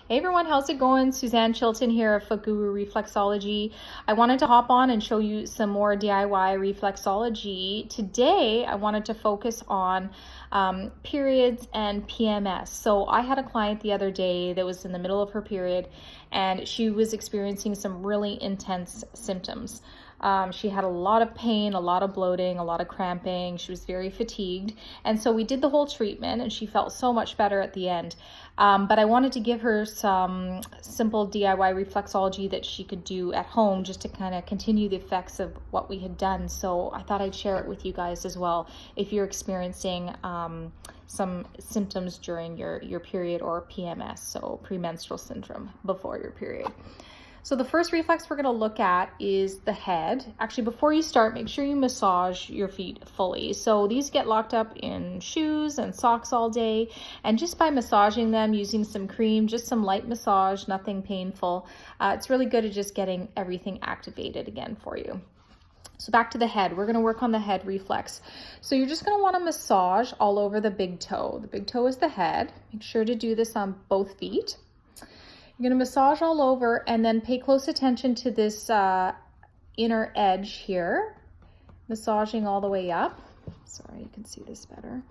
Hey everyone, how's it going? Suzanne Chilton here of footguru Reflexology. I wanted to hop on and show you some more DIY reflexology. Today, I wanted to focus on periods and PMS. So I had a client the other day that was in the middle of her period and she was experiencing some really intense symptoms. She had a lot of pain, a lot of bloating, a lot of cramping. She was very fatigued. And so we did the whole treatment and she felt so much better at the end. But I wanted to give her some simple DIY reflexology that she could do at home just to kind of continue the effects of what we had done. So I thought I'd share it with you guys as well if you're experiencing some symptoms during your period or PMS, so premenstrual syndrome before your period. So the first reflex we're going to look at is the head. Actually, before you start, make sure you massage your feet fully. So these get locked up in shoes and socks all day, and just by massaging them using some cream, just some light massage, nothing painful, it's really good at just getting everything activated again for you. So back to the head, we're going to work on the head reflex. So you're just going to want to massage all over the big toe. The big toe is the head. Make sure to do this on both feet. You're going to massage all over and then pay close attention to this inner edge here, massaging all the way up. Sorry, you can see this better.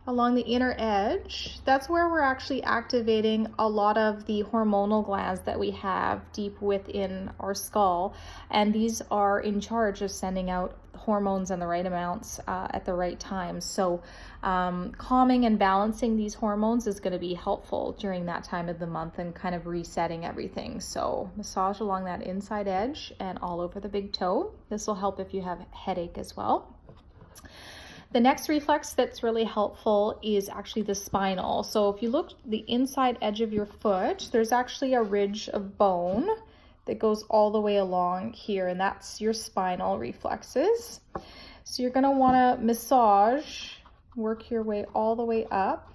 Along the inner edge, that's where we're actually activating a lot of the hormonal glands that we have deep within our skull. And these are in charge of sending out hormones in the right amounts at the right time. So calming and balancing these hormones is going to be helpful during that time of the month and kind of resetting everything. So massage along that inside edge and all over the big toe. This will help if you have headache as well. The next reflex that's really helpful is actually the spinal. So if you look the inside edge of your foot, there's actually a ridge of bone that goes all the way along here, and that's your spinal reflexes. So you're going to want to massage, work your way all the way up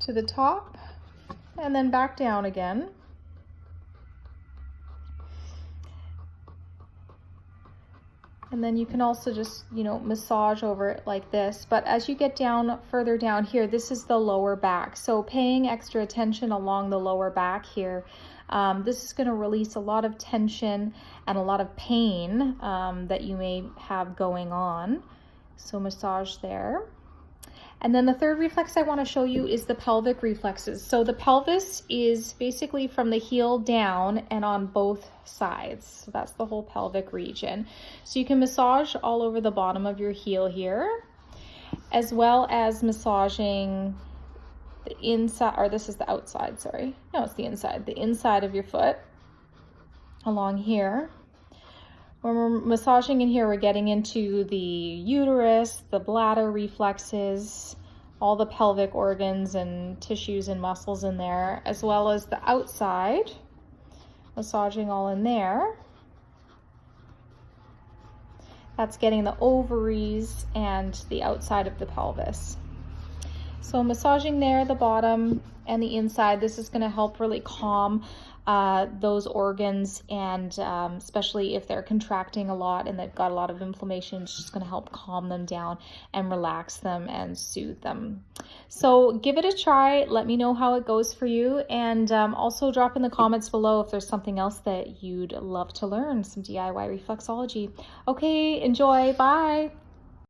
to the top and then back down again. And then you can also just, massage over it like this. But as you get down, further down here, this is the lower back. So paying extra attention along the lower back here, this is going to release a lot of tension and a lot of pain that you may have going on. So massage there. And then the third reflex I want to show you is the pelvic reflexes. So the pelvis is basically from the heel down and on both sides. So that's the whole pelvic region. So you can massage all over the bottom of your heel here, as well as massaging the inside, or this is the outside, sorry. No, it's the inside of your foot along here. When we're massaging in here, we're getting into the uterus, the bladder reflexes, all the pelvic organs and tissues and muscles in there, as well as the outside, massaging all in there. That's getting the ovaries and the outside of the pelvis. So massaging there, the bottom and the inside, this is going to help really calm those organs, and especially if they're contracting a lot and they've got a lot of inflammation, it's just going to help calm them down and relax them and soothe them. So give it a try. Let me know how it goes for you, and also drop in the comments below if there's something else that you'd love to learn, some DIY reflexology. Okay, enjoy. Bye.